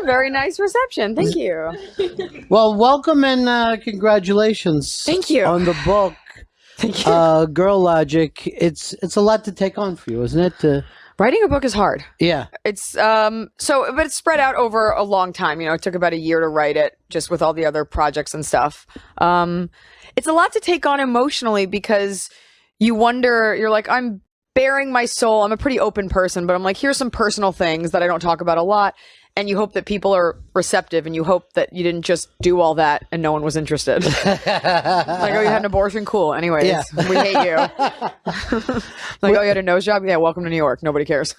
very nice reception. Thank you. Well, welcome and congratulations. Thank you. On the book. Thank you. Girl Logic. It's a lot to take on for you, isn't it? Writing a book is hard. Yeah. It's but it's spread out over a long time. You know, it took about a year to write it, just with all the other projects and stuff. It's a lot to take on emotionally because you wonder, you're like, I'm bearing my soul. I'm a pretty open person, but I'm like, here's some personal things that I don't talk about a lot. And you hope that people are receptive, and you hope that you didn't just do all that and no one was interested. Like, oh, you had an abortion? Cool. Anyways, Yeah. we hate you. Like, oh, you had a nose job? Yeah, welcome to New York. Nobody cares.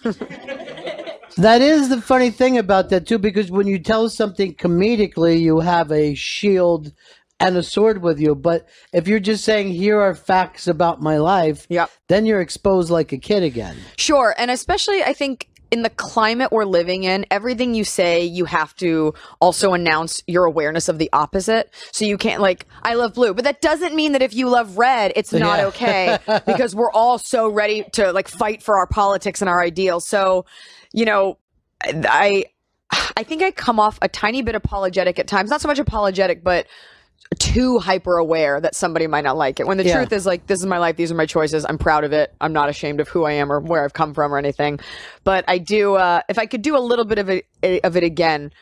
That is the funny thing about that, too, because when you tell something comedically, you have a shield and a sword with you. But if you're just saying, here are facts about my life, Yep. then you're exposed like a kid again. Sure. And especially, I think, in the climate we're living in, everything you say, you have to also announce your awareness of the opposite. So you can't, like, I love blue, but that doesn't mean that if you love red, it's not okay, because we're all so ready to, like, fight for our politics and our ideals. So, you know, I think I come off a tiny bit apologetic at times, not so much apologetic, but too hyper aware that somebody might not like it, when the truth is, like, this is my life, these are my choices, I'm proud of it, I'm not ashamed of who I am or where I've come from or anything. But I do, if I could do a little bit of it again,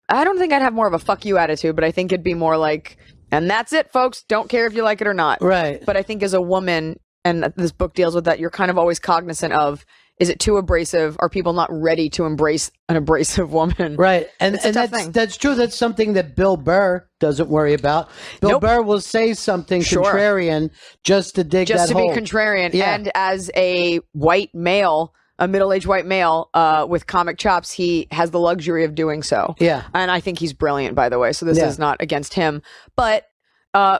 I don't think I'd have more of a fuck you attitude, but I think it'd be more like, and that's it, folks, don't care if you like it or not. Right. But I think as a woman, and this book deals with that, you're kind of always cognizant of, is it too abrasive? Are people not ready to embrace an abrasive woman? Right. And It's a tough that's thing. that's true. That's something that Bill Burr doesn't worry about. Bill Burr will say something contrarian just to dig just that to hole. be contrarian. Yeah. And as a white male, a middle-aged white male with comic chops, he has the luxury of doing so. Yeah. And I think he's brilliant, by the way. So this is not against him. But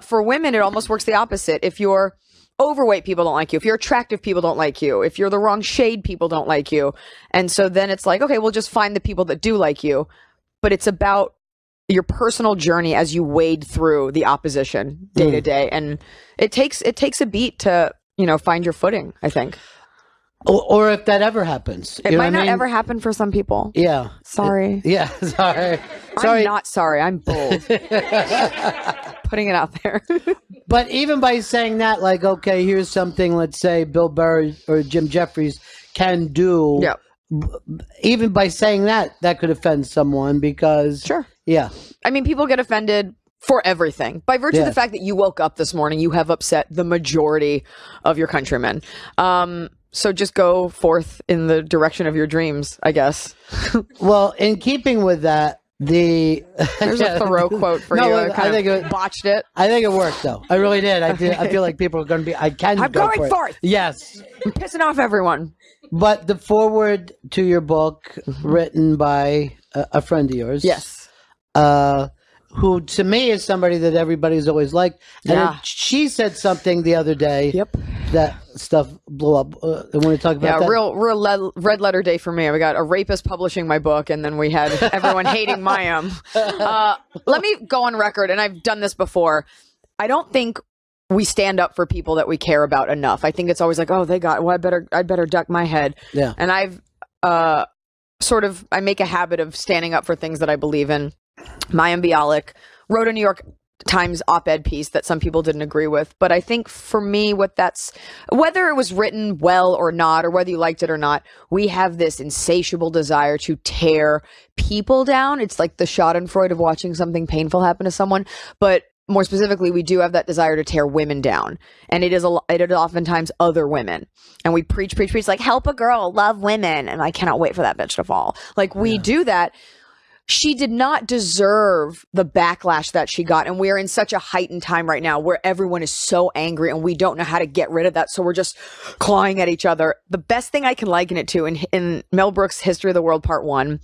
for women, it almost works the opposite. If you're overweight, people don't like you. If you're attractive, people don't like you. If you're the wrong shade, people don't like you. And so then it's like, okay, we'll just find the people that do like you. But it's about your personal journey as you wade through the opposition day to day. And it takes a beat to, you know, find your footing, I think. Or if that ever happens. It might not ever happen for some people. Yeah. Sorry. Yeah. Sorry. I'm not sorry. I'm bold. Putting it out there. But even by saying that, like, okay, here's something, let's say Bill Burr or Jim Jeffries can do. Yeah. Even by saying that, that could offend someone because. Sure. Yeah. I mean, people get offended for everything. By virtue of the fact that you woke up this morning, you have upset the majority of your countrymen. So just go forth in the direction of your dreams, I guess. Well, in keeping with that, there's a Thoreau quote for you. I think it botched it. I think it worked though. I really did. I feel like people are going to be. I'm going forth. Yes. I'm pissing off everyone. But the foreword to your book, written by a friend of yours. Yes. Who to me is somebody that everybody's always liked. And she said something the other day. Yep. That stuff blew up. I want to talk about that. Real red letter day for me. We got a rapist publishing my book, and then we had everyone hating Mayim. Let me go on record, and I've done this before. I don't think we stand up for people that we care about enough. I think it's always like, oh, they got, well, I'd better duck my head. Yeah. And I've I make a habit of standing up for things that I believe in. Mayim Bialik wrote a New York Times op-ed piece that some people didn't agree with, but I think for me, whether it was written well or not, or whether you liked it or not, we have this insatiable desire to tear people down. It's like the Schadenfreude of watching something painful happen to someone, but more specifically, we do have that desire to tear women down, and it is oftentimes other women, and we preach like, help a girl, love women, and I cannot wait for that bitch to fall. Like, we do that. She did not deserve the backlash that she got. And we're in such a heightened time right now where everyone is so angry and we don't know how to get rid of that. So we're just clawing at each other. The best thing I can liken it to in Mel Brooks' History of the World Part 1,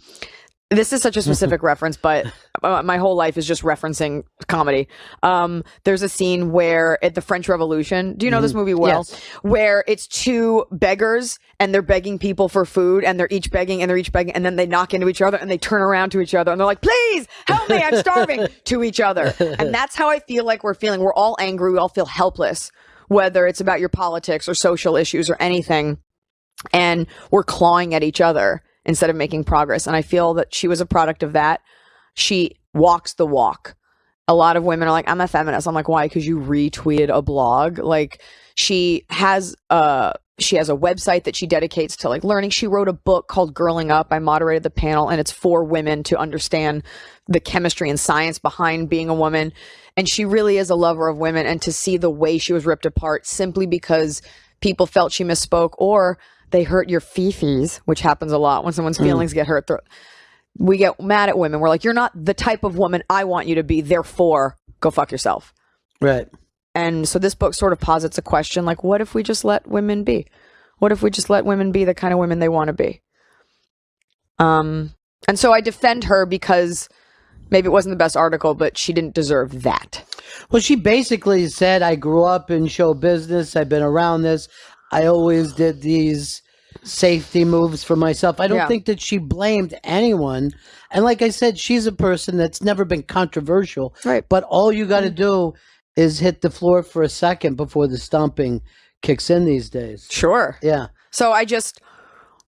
this is such a specific reference, but my whole life is just referencing comedy. There's a scene where at the French Revolution, do you know this movie well? Yes. Where it's two beggars and they're begging people for food and they're each begging and then they knock into each other and they turn around to each other and they're like, please help me, I'm starving to each other. And that's how I feel like we're feeling. We're all angry. We all feel helpless, whether it's about your politics or social issues or anything. And we're clawing at each other. instead of making progress. And I feel that she was a product of that. She walks the walk. A lot of women are like, I'm a feminist. I'm like, why? Because you retweeted a blog. Like, she has a website that she dedicates to like learning. She wrote a book called Girling Up. I moderated the panel, and it's for women to understand the chemistry and science behind being a woman. And she really is a lover of women. And to see the way she was ripped apart simply because people felt she misspoke or they hurt your fifis, which happens a lot when someone's feelings get hurt. We get mad at women. We're like, you're not the type of woman I want you to be. Therefore, go fuck yourself. Right. And so this book sort of posits a question like, what if we just let women be? What if we just let women be the kind of women they want to be? And so I defend her because maybe it wasn't the best article, but she didn't deserve that. Well, she basically said, I grew up in show business. I've been around this. I always did these safety moves for myself. I don't think that she blamed anyone. And like I said, she's a person that's never been controversial. Right. But all you got to do is hit the floor for a second before the stomping kicks in these days. Sure. Yeah. So I just,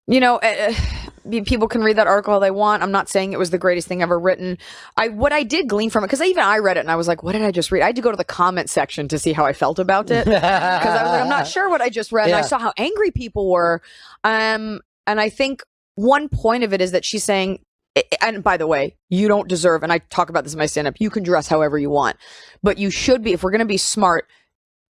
people can read that article all they want. I'm not saying it was the greatest thing ever written. What I did glean from it, because even I read it and I was like, what did I just read? I had to go to the comment section to see how I felt about it. Because I was like, I'm not sure what I just read. Yeah. And I saw how angry people were. And I think one point of it is that she's saying, and by the way, you don't deserve, and I talk about this in my stand-up, you can dress however you want. But you should be, if we're going to be smart,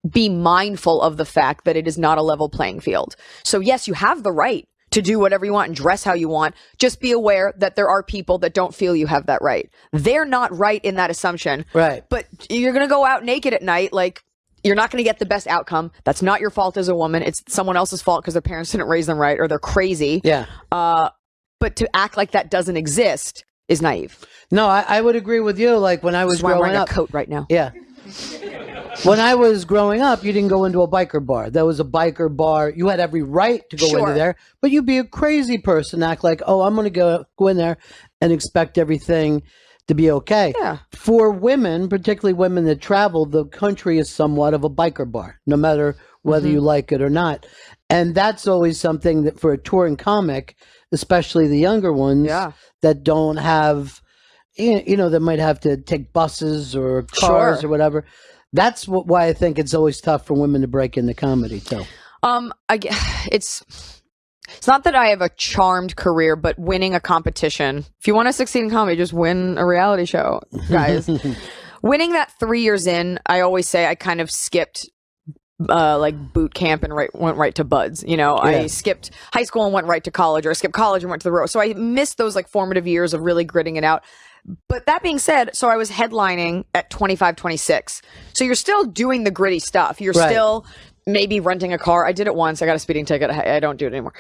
be mindful of the fact that it is not a level playing field. So yes, you have the right to do whatever you want and dress how you want. Just be aware that there are people that don't feel you have that right. They're not right in that assumption. Right. But you're going to go out naked at night, like, you're not going to get the best outcome. That's not your fault as a woman. It's someone else's fault because their parents didn't raise them right or they're crazy. Yeah. But to act like that doesn't exist is naive. No, I would agree with you. Like when I was growing up. I'm wearing a coat right now. Yeah. When I was growing up, you didn't go into a biker bar. That was a biker bar. You had every right to go into there, but you'd be a crazy person, act like, oh, I'm going to go in there and expect everything to be okay. Yeah. For women, particularly women that travel, the country is somewhat of a biker bar, no matter whether you like it or not. And that's always something that for a touring comic, especially the younger ones that don't have, that might have to take buses or cars or whatever. That's why I think it's always tough for women to break into comedy too. It's not that I have a charmed career, but winning a competition. If you want to succeed in comedy, just win a reality show, guys. Winning that 3 years in, I always say I kind of skipped like boot camp and went right to buds. I skipped high school and went right to college, or I skipped college and went to the road. So I missed those like formative years of really gritting it out. But that being said, so I was headlining at 25, 26. So you're still doing the gritty stuff. You're still maybe renting a car. I did it once. I got a speeding ticket. I don't do it anymore.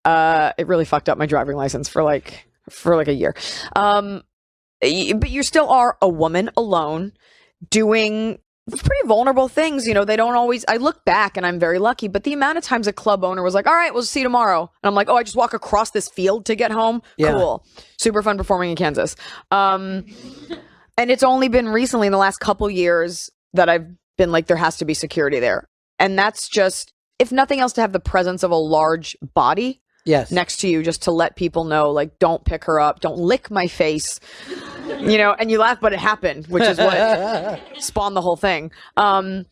It really fucked up my driving license for like a year. But you still are a woman alone doing pretty vulnerable things. They don't always, I look back and I'm very lucky, but the amount of times a club owner was like, all right, we'll see you tomorrow. And I'm like, oh, I just walk across this field to get home. Yeah. Cool. Super fun performing in Kansas. And it's only been recently in the last couple years that I've been like, there has to be security there. And that's just, if nothing else, to have the presence of a large body next to you, just to let people know, like, don't pick her up, don't lick my face. And you laugh, but it happened, which is what spawned the whole thing. And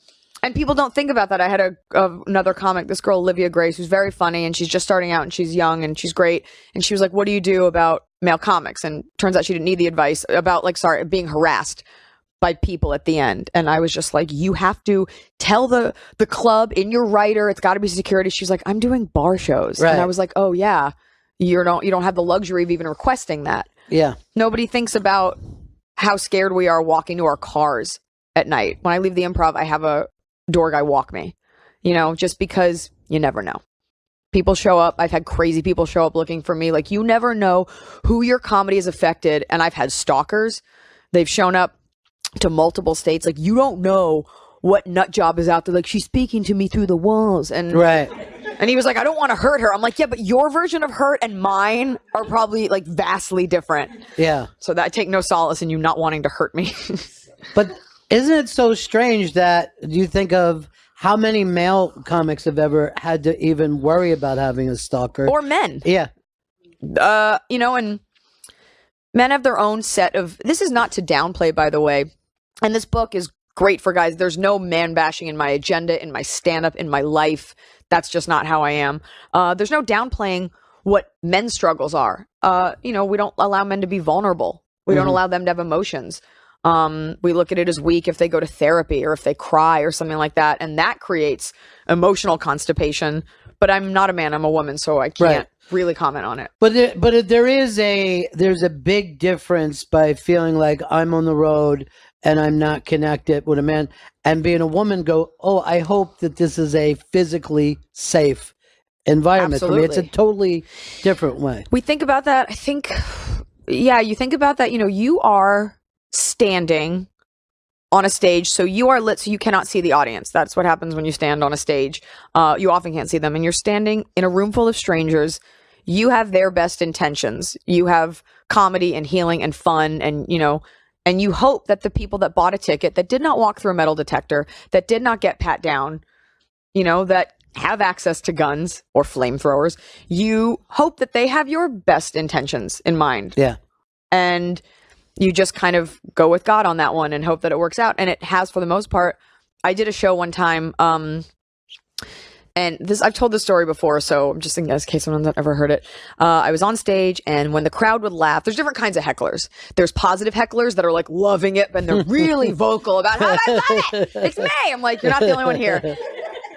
people don't think about that. I had another comic, this girl, Olivia Grace, who's very funny, and she's just starting out, and she's young, and she's great. And she was like, what do you do about male comics? And turns out she didn't need the advice about, being harassed by people at the end. And I was just like, you have to tell the club in your writer, it's got to be security. She's like, I'm doing bar shows. Right. And I was like, oh, yeah, you don't have the luxury of even requesting that. Yeah. Nobody thinks about how scared we are walking to our cars at night. When I leave the Improv, I have a door guy walk me, just because you never know. People show up. I've had crazy people show up looking for me. Like, you never know who your comedy has affected. And I've had stalkers. They've shown up to multiple states. Like, you don't know what nut job is out there. Like, she's speaking to me through the walls. And and he was like, I don't want to hurt her. I'm like, yeah, but your version of hurt and mine are probably like vastly different. Yeah. So that I take no solace in you not wanting to hurt me. But isn't it so strange that you think of how many male comics have ever had to even worry about having a stalker? Or men. Yeah. And men have their own set of, this is not to downplay, by the way, and this book is great for guys. There's no man bashing in my agenda, in my stand-up, in my life. That's just not how I am. There's no downplaying what men's struggles are. We don't allow men to be vulnerable. We don't allow them to have emotions. We look at it as weak if they go to therapy or if they cry or something like that. And that creates emotional constipation. But I'm not a man, I'm a woman, so I can't really comment on it. But there's a big difference by feeling like I'm on the road and I'm not connected with a man, and being a woman go, oh, I hope that this is a physically safe environment for me. It's a totally different way. We think about that. I think, you think about that, you are standing on a stage, so you are lit, so you cannot see the audience. That's what happens when you stand on a stage. You often can't see them, and you're standing in a room full of strangers. You have their best intentions. You have comedy and healing and fun, and and you hope that the people that bought a ticket, that did not walk through a metal detector, that did not get pat down, that have access to guns or flamethrowers, you hope that they have your best intentions in mind. Yeah. And you just kind of go with God on that one and hope that it works out. And it has for the most part. I did a show one time, and this, I've told this story before, so I'm just in case someone's ever heard it. I was on stage, and when the crowd would laugh, there's different kinds of hecklers. There's positive hecklers that are like loving it, and they're really vocal about how I love it. It's me. I'm like, you're not the only one here.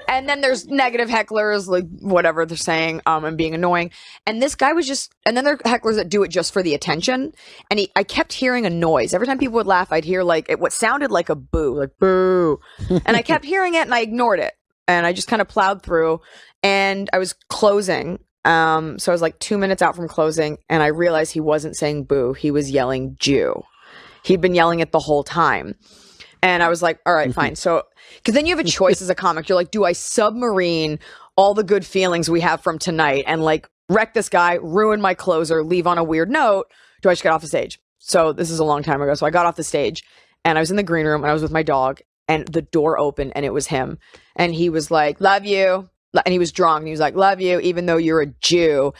And then there's negative hecklers, like whatever they're saying, and being annoying. And this guy was and then there are hecklers that do it just for the attention. And I kept hearing a noise. Every time people would laugh, I'd hear what sounded like a boo, like boo. And I kept hearing it and I ignored it. And I just kind of plowed through, and I was closing. So I was like 2 minutes out from closing, and I realized he wasn't saying boo. He was yelling Jew. He'd been yelling it the whole time. And I was like, all right, fine. So, because then you have a choice as a comic. You're like, do I submarine all the good feelings we have from tonight and like wreck this guy, ruin my closer, leave on a weird note? Do I just get off the stage? So this is a long time ago. So I got off the stage, and I was in the green room, and I was with my dog, and the door opened, and it was him. And he was like, love you. And he was drunk, and he was like, love you, even though you're a Jew.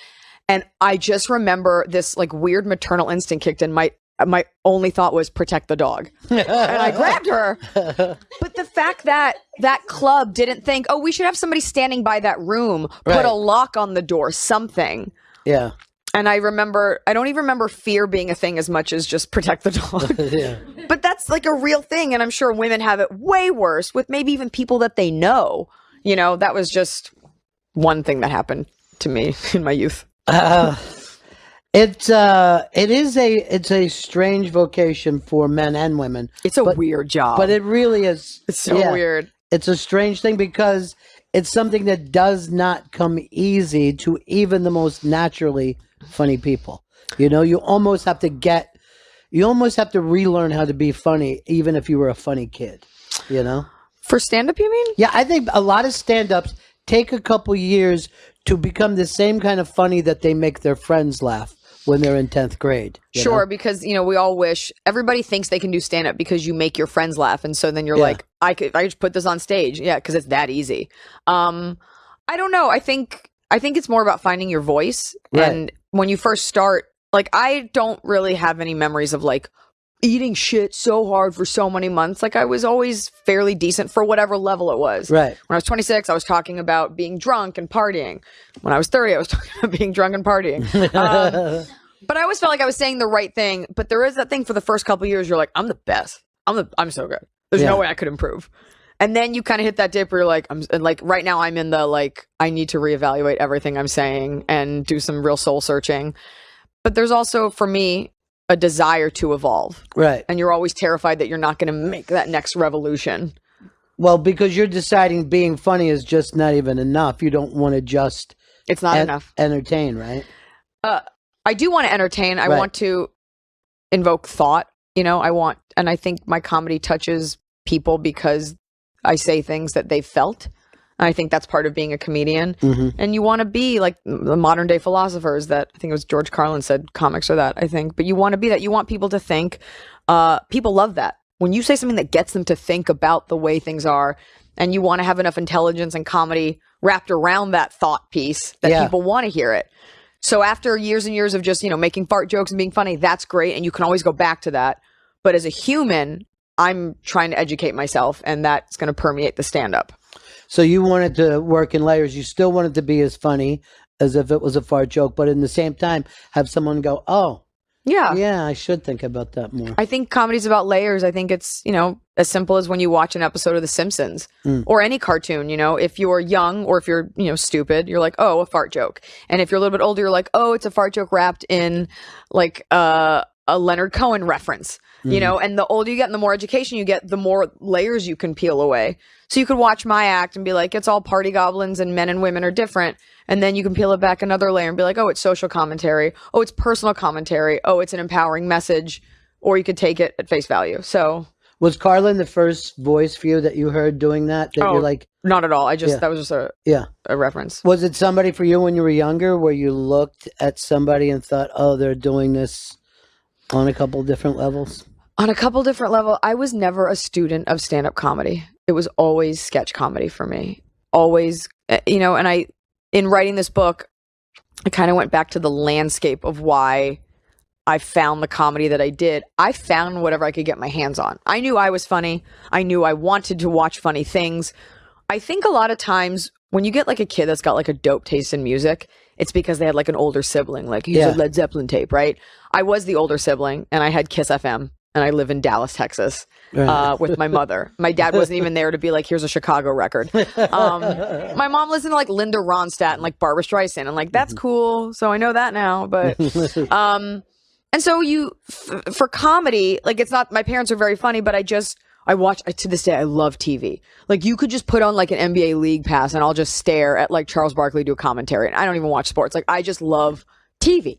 And I just remember this like weird maternal instinct kicked in. My only thought was protect the dog. And I grabbed her. But the fact that that club didn't think, oh, we should have somebody standing by that room, put a lock on the door, something. Yeah. And I don't even remember fear being a thing as much as just protect the dog. Yeah. But that's like a real thing. And I'm sure women have it way worse with maybe even people that they know. That was one thing that happened to me in my youth. It's a strange vocation for men and women. It's a weird job. But it really is. It's so weird. It's a strange thing because it's something that does not come easy to even the most naturally funny people. You almost have to relearn how to be funny, even if you were a funny kid, For stand-up, you mean? Yeah, I think a lot of stand-ups take a couple years to become the same kind of funny that they make their friends laugh when they're in 10th grade. Sure, because, we all wish, everybody thinks they can do stand-up because you make your friends laugh. And so then you're like, I just put this on stage. Yeah, because it's that easy. I don't know. I think it's more about finding your voice. Right. And when you first start, like, I don't really have any memories of like eating shit so hard for so many months. Like, I was always fairly decent for whatever level it was. Right. When I was 26, I was talking about being drunk and partying. When I was 30, I was talking about being drunk and partying. But I always felt like I was saying the right thing. But there is that thing for the first couple of years, you're like, I'm the best. I'm so good. There's no way I could improve. And then you kind of hit that dip where you're like, right now I'm in the, like, I need to reevaluate everything I'm saying and do some real soul searching. But there's also, for me, a desire to evolve. Right. And you're always terrified that you're not going to make that next revolution. Well, because you're deciding being funny is just not even enough. You don't want to just... It's not enough. Entertain, right? I do want to entertain. I want to invoke thought. And I think my comedy touches people because I say things that they've felt. And I think that's part of being a comedian. Mm-hmm. And you want to be like the modern day philosophers that I think it was George Carlin said comics are that, I think. But you want to be that. You want people to think. People love that. When you say something that gets them to think about the way things are, and you want to have enough intelligence and comedy wrapped around that thought piece that people want to hear it. So after years and years of just, making fart jokes and being funny, that's great. And you can always go back to that. But as a human, I'm trying to educate myself, and that's going to permeate the stand-up. So you wanted to work in layers. You still wanted to be as funny as if it was a fart joke, but in the same time, have someone go, oh, yeah, I should think about that more. I think comedy's about layers. I think it's, as simple as when you watch an episode of The Simpsons or any cartoon, if you're young or if you're, stupid, you're like, oh, a fart joke. And if you're a little bit older, you're like, oh, it's a fart joke wrapped in like a Leonard Cohen reference, and the older you get and the more education you get, the more layers you can peel away. So you could watch my act and be like, it's all party goblins and men and women are different. And then you can peel it back another layer and be like, oh, it's social commentary. Oh, it's personal commentary. Oh, it's an empowering message. Or you could take it at face value. So was Carlin the first voice for you that you heard doing that? You're like, not at all. That was just a reference. Was it somebody for you when you were younger where you looked at somebody and thought, oh, they're doing this on a couple different levels? On a couple different levels. I was never a student of stand-up comedy. It was always sketch comedy for me. Always, and in writing this book, I kind of went back to the landscape of why I found the comedy that I did. I found whatever I could get my hands on. I knew I was funny. I knew I wanted to watch funny things. I think a lot of times when you get like a kid that's got like a dope taste in music, it's because they had like an older sibling, like here's a Led Zeppelin tape, right? I was the older sibling and I had Kiss FM. And I live in Dallas, Texas, with my mother. My dad wasn't even there to be like, here's a Chicago record. My mom listened to like Linda Ronstadt and like Barbra Streisand. And like, that's cool. So I know that now. But, and so for comedy, like it's not, my parents are very funny, but I watch, to this day, I love TV. Like you could just put on like an NBA League Pass and I'll just stare at like Charles Barkley do a commentary. And I don't even watch sports. Like I just love TV.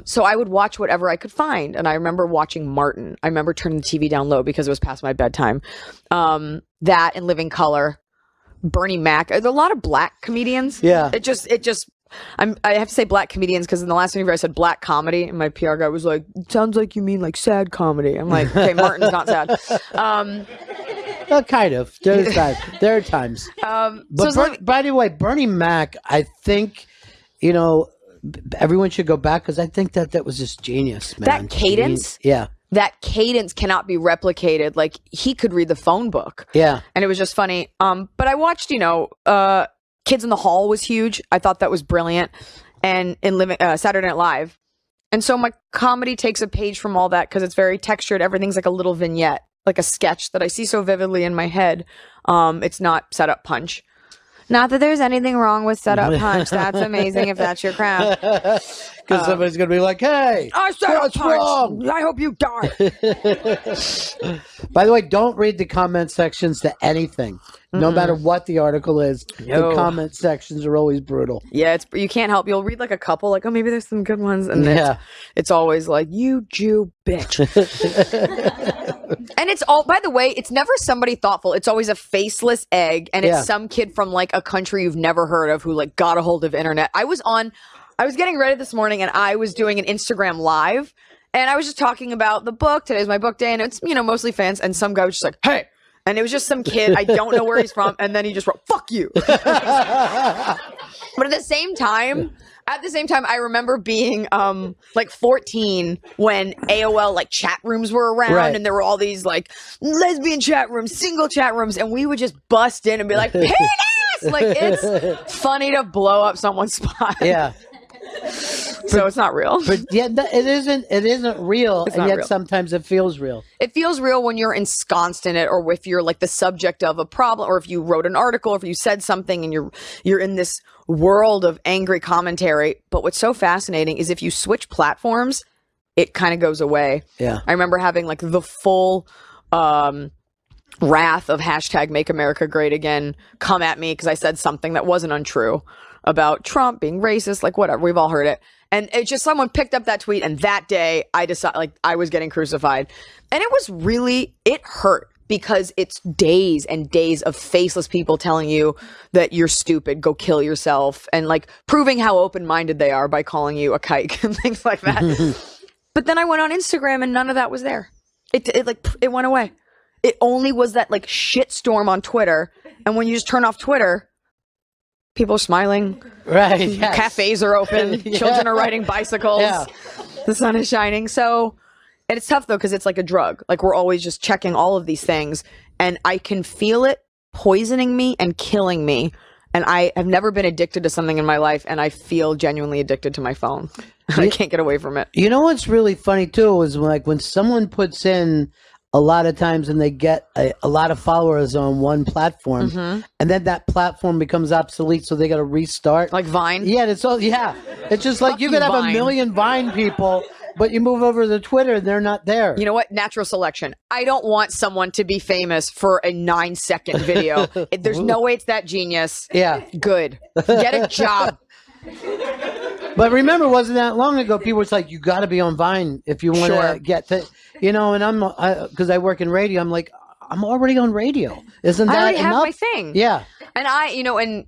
So I would watch whatever I could find. And I remember watching Martin. I remember turning the TV down low because it was past my bedtime. That and Living Color, Bernie Mac. There's a lot of black comedians. Yeah. I have to say black comedians because in the last interview I said black comedy and my PR guy was like, sounds like you mean like sad comedy. I'm like, okay, Martin's not sad. Well, kind of. There are times. But by the way, Bernie Mac, I think, everyone should go back because I think that was just genius, man. That cadence? That cadence cannot be replicated. Like, he could read the phone book. Yeah. And it was just funny. But I watched, Kids in the Hall was huge. I thought that was brilliant. And in Saturday Night Live. And so my comedy takes a page from all that because it's very textured. Everything's like a little vignette, like a sketch that I see so vividly in my head. It's not set up punch. Not that there's anything wrong with setup punch. That's amazing if that's your craft. Because somebody's going to be like, hey, I set up punch. I hope you die. By the way, don't read the comment sections to anything. No matter what the article is, the comment sections are always brutal. Yeah, you can't help. You'll read like a couple, like, oh, maybe there's some good ones. And it's always like, you Jew bitch. And it's all, by the way, it's never somebody thoughtful. It's always a faceless egg. And it's some kid from like a country you've never heard of who like got a hold of internet. I was getting ready this morning and I was doing an Instagram live and I was just talking about the book. Today's my book day and it's, mostly fans. And some guy was just like, hey. And it was just some kid. I don't know where he's from. And then he just wrote, fuck you. But at the same time, I remember being like 14 when AOL like chat rooms were around and there were all these like lesbian chat rooms, single chat rooms. And we would just bust in and be like, penis! Like it's funny to blow up someone's spot. Yeah. So it's not real. But yeah, it isn't real. It's and yet real. Sometimes it feels real. It feels real when you're ensconced in it, or if you're like the subject of a problem, or if you wrote an article, or if you said something and you're in this world of angry commentary. But what's so fascinating is if you switch platforms, it kind of goes away. Yeah. I remember having like the full wrath of hashtag Make America Great Again come at me because I said something that wasn't untrue about Trump being racist, like whatever, we've all heard it. And it's just someone picked up that tweet and that day I decided like I was getting crucified. And it hurt because it's days and days of faceless people telling you that you're stupid, go kill yourself, and like proving how open-minded they are by calling you a kike and things like that. But then I went on Instagram and none of that was there. It went away. it only was that like shitstorm on Twitter. And when you just turn off Twitter, people are smiling. Right. Yes. Cafes are open. Yeah. Children are riding bicycles. Yeah. The sun is shining. So, and it's tough though, because it's like a drug. Like we're always just checking all of these things. And I can feel it poisoning me and killing me. And I have never been addicted to something in my life. And I feel genuinely addicted to my phone. I can't get away from it. You know what's really funny too is when someone puts in a lot of times and they get a lot of followers on one platform, and then that platform becomes obsolete, so they got to restart. Like Vine? Yeah, it's just like you could have Vine. a million Vine people, but you move over to Twitter and they're not there. You know what? Natural selection. I don't want someone to be famous for a 9-second video. There's no way it's that genius. Yeah. Good. Get a job. But remember, it wasn't that long ago, people was like, you got to be on Vine if you want to get to, and because I work in radio, I'm like, I'm already on radio. Isn't that I already enough? have my thing. Yeah. And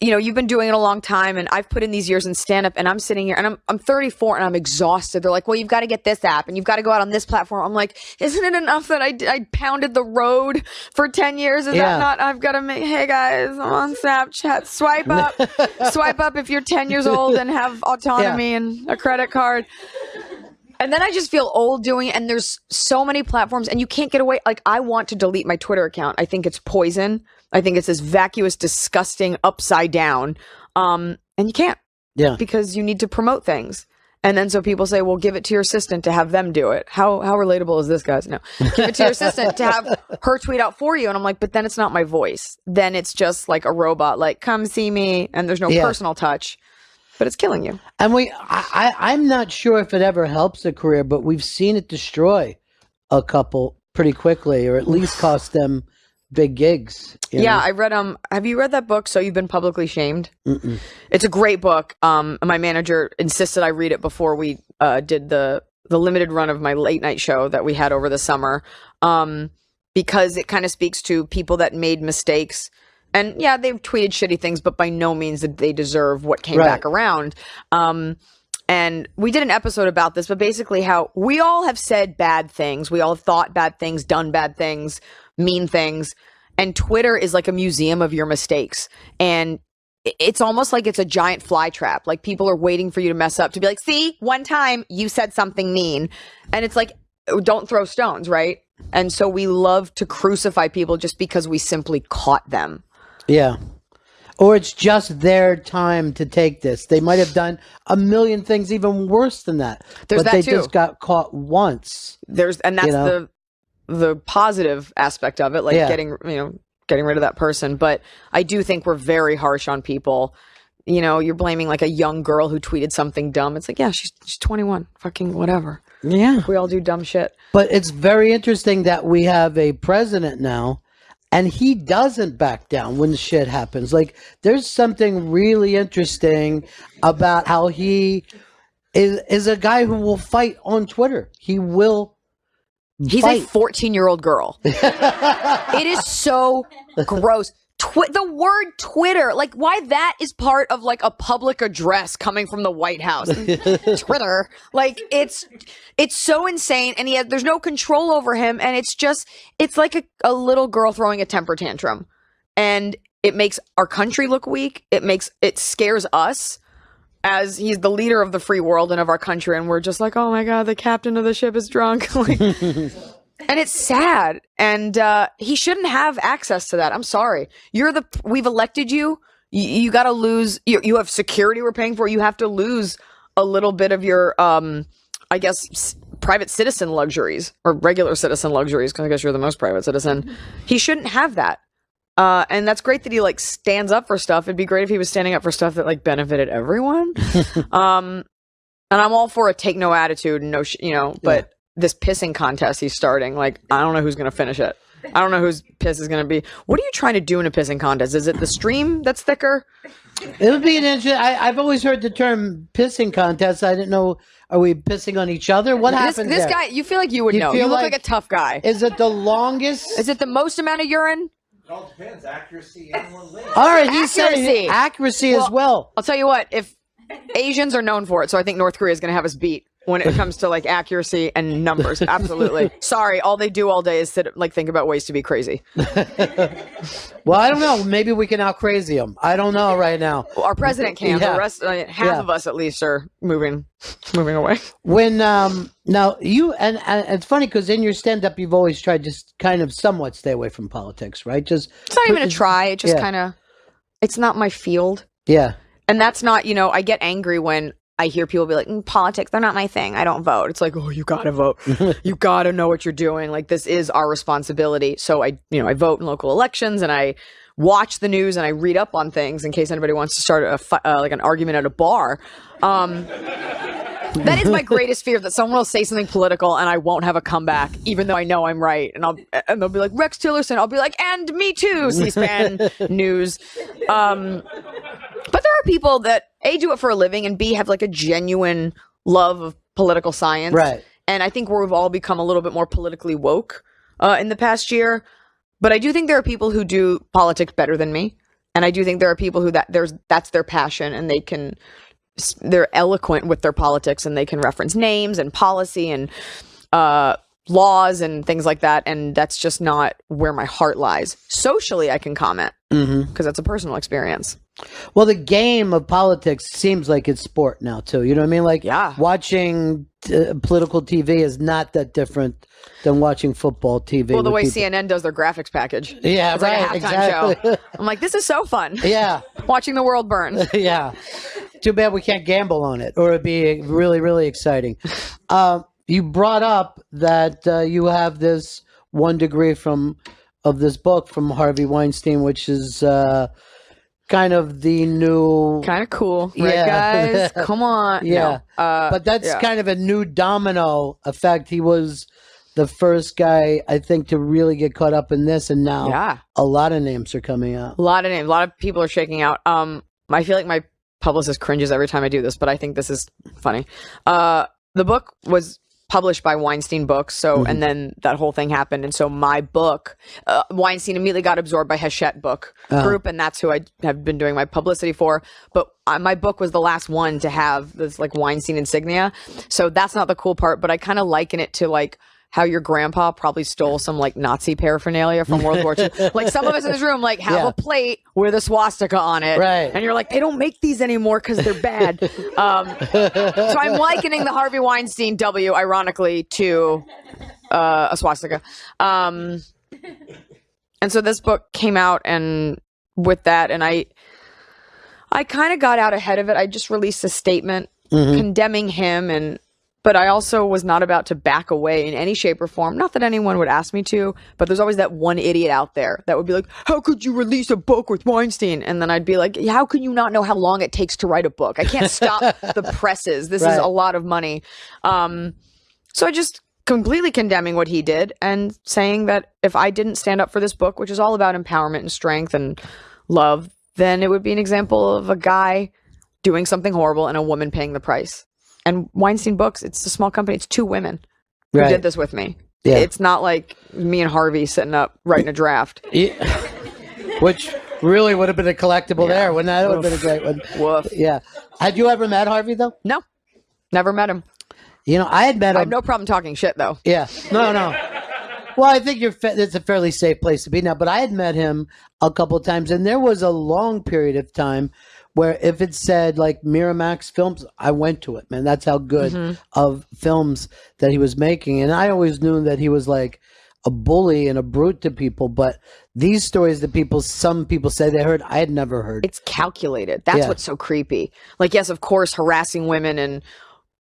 you've been doing it a long time, and I've put in these years in stand-up, and I'm sitting here, and I'm 34, and I'm exhausted. They're like, well, you've got to get this app, and you've got to go out on this platform. I'm like, isn't it enough that I pounded the road for 10 years? Is that not, I've got to make, hey guys, I'm on Snapchat. Swipe up if you're 10 years old and have autonomy and a credit card. And then I just feel old doing it, and there's so many platforms, and you can't get away. Like, I want to delete my Twitter account. I think it's poison. I think it's this vacuous, disgusting, upside down. And you can't. Yeah. Because you need to promote things. And then so people say, well, give it to your assistant to have them do it. How relatable is this, guys? No. Give it to your assistant to have her tweet out for you. And I'm like, but then it's not my voice. Then it's just like a robot, like, come see me. And there's no personal touch. But it's killing you. And I'm not sure if it ever helps a career, but we've seen it destroy a couple pretty quickly, or at least cost them big gigs. Yeah, I read have you read that book, So You've Been Publicly Shamed? Mm-mm. It's a great book. My manager insisted I read it before we did the limited run of my late night show that we had over the summer, because it kind of speaks to people that made mistakes. And yeah, they've tweeted shitty things, but by no means did they deserve what came back around. And we did an episode about this, but basically how we all have said bad things. We all have thought bad things, done bad things, mean things. And Twitter is like a museum of your mistakes. And it's almost like it's a giant fly trap. Like people are waiting for you to mess up to be like, see, one time you said something mean. And it's like, don't throw stones, right? And so we love to crucify people just because we simply caught them. Yeah. Or it's just their time to take this. They might have done a million things even worse than that. There's but that they too. Just got caught once. That's the positive aspect of it, like getting rid of that person. But I do think we're very harsh on people. You're blaming like a young girl who tweeted something dumb. It's like, yeah, she's 21, fucking whatever. Yeah. We all do dumb shit. But it's very interesting that we have a president now, and he doesn't back down when shit happens. Like, there's something really interesting about how he is a guy who will fight on Twitter. He will He's fight. A 14-year-old girl. It is so gross. The word Twitter, like, why that is part of like a public address coming from the White House. Twitter, like, it's so insane, and there's no control over him, and it's like a little girl throwing a temper tantrum, and it makes our country look weak. It scares us as he's the leader of the free world and of our country, and we're just like, oh my god, the captain of the ship is drunk. Like, and it's sad, and he shouldn't have access to that. I'm sorry. We've elected you. You got to lose. You have security we're paying for. You have to lose a little bit of your, I guess, private citizen luxuries or regular citizen luxuries, because I guess you're the most private citizen. He shouldn't have that. And that's great that he like stands up for stuff. It'd be great if he was standing up for stuff that like benefited everyone. And I'm all for a take no attitude and but this pissing contest he's starting, like, I don't know who's going to finish it. I don't know whose piss is going to be. What are you trying to do in a pissing contest? Is it the stream that's thicker? It would be an interesting. I've always heard the term pissing contest. I didn't know. Are we pissing on each other? What happens? This guy, you feel like you would know. You look like a tough guy. Is it the longest? Is it the most amount of urine? It all depends. Accuracy and length. All right, he's saying accuracy as well. I'll tell you what. If Asians are known for it, so I think North Korea is going to have us beat. when it comes to like accuracy and numbers. Absolutely. Sorry, all they do all day is think about ways to be crazy. Well, I don't know. Maybe we can out crazy them. I don't know right now. Well, our president can. Yeah. The rest, half of us at least, are moving away. When now you and it's funny because in your stand-up you've always tried to kind of somewhat stay away from politics, right? Just it's not even a try. It just kind of, it's not my field. Yeah. And that's not, I get angry when I hear people be like, politics, they're not my thing. I don't vote. It's like, oh, you gotta vote. You gotta know what you're doing. Like, this is our responsibility. So I vote in local elections, and I watch the news, and I read up on things in case anybody wants to start like an argument at a bar. That is my greatest fear, that someone will say something political and I won't have a comeback, even though I know I'm right. And they'll be like, Rex Tillerson. I'll be like, and me too, C-SPAN news. But there are people that A, do it for a living, and B, have like a genuine love of political science. Right. And I think we've all become a little bit more politically woke in the past year. But I do think there are people who do politics better than me. And I do think there are people who that's their passion, and they're eloquent with their politics, and they can reference names and policy and laws and things like that. And that's just not where my heart lies. Socially, I can comment because that's a personal experience. Well, the game of politics seems like it's sport now too. You know what I mean? Like, watching political TV is not that different than watching football TV. Well, the way CNN does their graphics package. Yeah, it's right. Like a halftime show. I'm like, this is so fun. Yeah. Watching the world burn. Yeah. Too bad we can't gamble on it, or it'd be really, really exciting. You brought up that you have this 1 degree of this book from Harvey Weinstein, which is kind of the new, kind of cool, right, guys? Come on. Yeah. No. But that's kind of a new domino effect. He was the first guy, I think, to really get caught up in this, and now a lot of names are coming out. A lot of names. A lot of people are shaking out. I feel like my publicist cringes every time I do this, but I think this is funny. The book was published by Weinstein Books, so and then that whole thing happened, and so my book, Weinstein immediately got absorbed by Hachette Book Group, and that's who I have been doing my publicity for. But my book was the last one to have this like Weinstein insignia, so that's not the cool part. But I kind of liken it to like how your grandpa probably stole some like Nazi paraphernalia from World War II. Like, some of us in this room like have a plate with a swastika on it, right? And you're like, they don't make these anymore because they're bad. So I'm likening the Harvey Weinstein W, ironically, to a swastika. And so this book came out, and with that, and I kind of got out ahead of it. I just released a statement condemning him, but I also was not about to back away in any shape or form. Not that anyone would ask me to, but there's always that one idiot out there that would be like, how could you release a book with Weinstein? And then I'd be like, how can you not know how long it takes to write a book? I can't stop the presses. This is a lot of money. So I just completely condemning what he did and saying that if I didn't stand up for this book, which is all about empowerment and strength and love, then it would be an example of a guy doing something horrible and a woman paying the price. And Weinstein Books, it's a small company. It's 2 women who did this with me. Yeah. It's not like me and Harvey sitting up writing a draft. Which really would have been a collectible there. Wouldn't that have been a great one? Woof. Yeah. Had you ever met Harvey, though? No. Never met him. I had met him. I have no problem talking shit, though. Yeah. No. Well, I think it's a fairly safe place to be now. But I had met him a couple of times, and there was a long period of time where if it said like Miramax Films, I went to it, man. That's how good of films that he was making. And I always knew that he was like a bully and a brute to people. But these stories that some people say they heard, I had never heard. It's calculated. That's what's so creepy. Like, yes, of course, harassing women and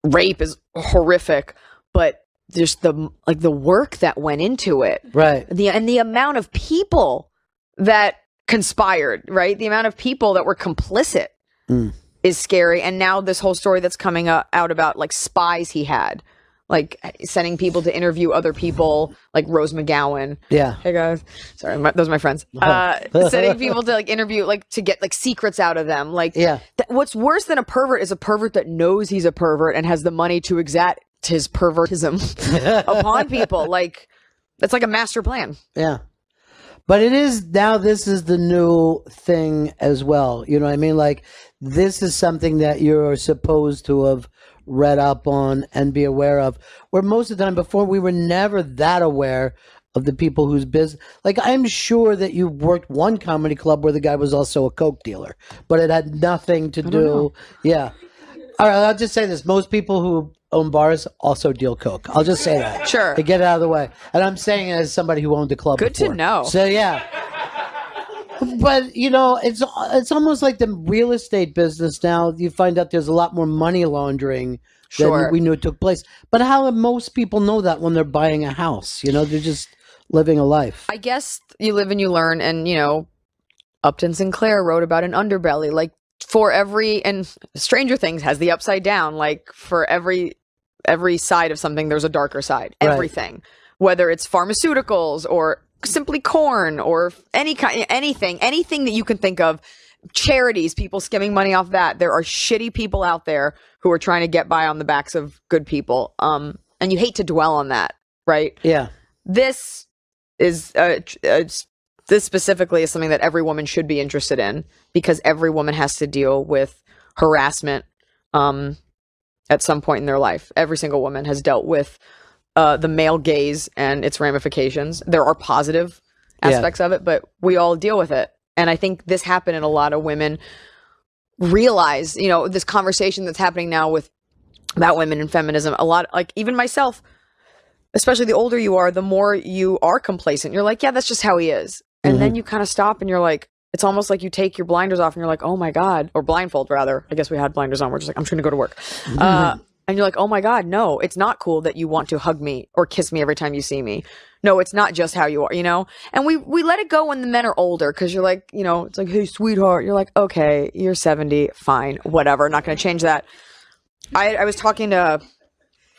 rape is horrific, but there's the work that went into it. Right. The amount of people that conspired, right? The amount of people that were complicit is scary. And now this whole story that's coming out about like spies he had, like sending people to interview other people, like Rose McGowan. Yeah. Hey guys. Sorry, those are my friends. Sending people to like interview, like to get like secrets out of them. Like, what's worse than a pervert is a pervert that knows he's a pervert and has the money to exact his pervertism upon people. Like, it's like a master plan. Yeah. But it is now, this is the new thing as well. You know what I mean? Like, this is something that you're supposed to have read up on and be aware of. Where most of the time before we were never that aware of the people whose business. Like, I'm sure that you worked one comedy club where the guy was also a coke dealer, but it had nothing to do. Yeah. All right, I'll just say this. Most people who own bars also deal coke. I'll just say that. Sure. To get it out of the way. And I'm saying it as somebody who owned a club Good before. to know. So, yeah. But, you know, it's almost like the real estate business now. You find out there's a lot more money laundering than we knew it took place. But how do most people know that when they're buying a house? You know, they're just living a life. I guess you live and you learn. And, you know, Upton Sinclair wrote about an underbelly. Like, for every, and Stranger Things has the upside down. Like, for every side of something, there's a darker side. Everything. Whether it's pharmaceuticals or simply corn or anything that you can think of. Charities, people skimming money off that. There are shitty people out there who are trying to get by on the backs of good people. And you hate to dwell on that, right? Yeah. This is this specifically is something that every woman should be interested in, because every woman has to deal with harassment at some point in their life. Every single woman has dealt with the male gaze and its ramifications. There are positive aspects of it, but we all deal with it. And I think this happened, and a lot of women realize, you know, this conversation that's happening now about women and feminism. A lot, like even myself, especially the older you are, the more you are complacent. You're like, yeah, that's just how he is. And then you kind of stop and you're like, it's almost like you take your blinders off and you're like, oh my God, or blindfold rather. I guess we had blinders on. We're just like, I'm just going to go to work. And you're like, oh my God, no, it's not cool that you want to hug me or kiss me every time you see me. No, it's not just how you are, you know? And we let it go when the men are older, because you're like, you know, it's like, hey, sweetheart. You're like, okay, you're 70, fine, whatever. Not going to change that. I was talking to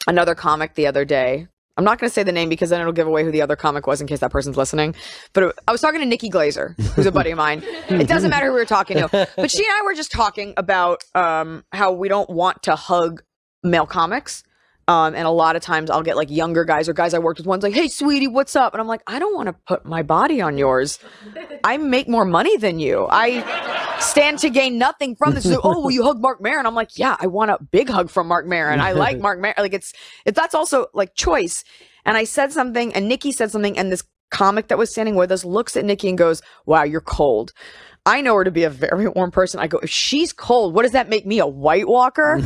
another comic the other day. I'm not going to say the name because then it'll give away who the other comic was in case that person's listening. But I was talking to Nikki Glazer, who's a buddy of mine. It doesn't matter who we were talking to. But she and I were just talking about how we don't want to hug male comics. And a lot of times I'll get like younger guys or guys I worked with. One's like, hey, sweetie, what's up? And I'm like, I don't want to put my body on yours. I make more money than you. I stand to gain nothing from this. Oh, will you hug Mark Maron? I'm like, yeah, I want a big hug from Mark Maron. I like Mark Maron. Like that's also like choice. And I said something and Nikki said something, and this comic that was standing with us looks at Nikki and goes, wow, you're cold. I know her to be a very warm person. I go, if she's cold, what does that make me, a White Walker?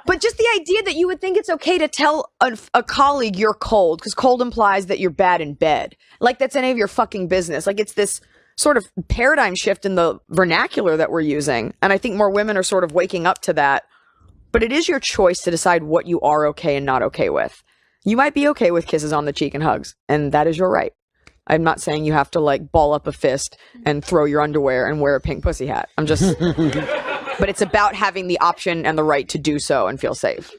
But just the idea that you would think it's okay to tell a colleague you're cold, because cold implies that you're bad in bed. Like that's any of your fucking business. Like it's this sort of paradigm shift in the vernacular that we're using. And I think more women are sort of waking up to that. But it is your choice to decide what you are okay and not okay with. You might be okay with kisses on the cheek and hugs, and that is your right. I'm not saying you have to like ball up a fist and throw your underwear and wear a pink pussy hat. I'm just, but it's about having the option and the right to do so and feel safe.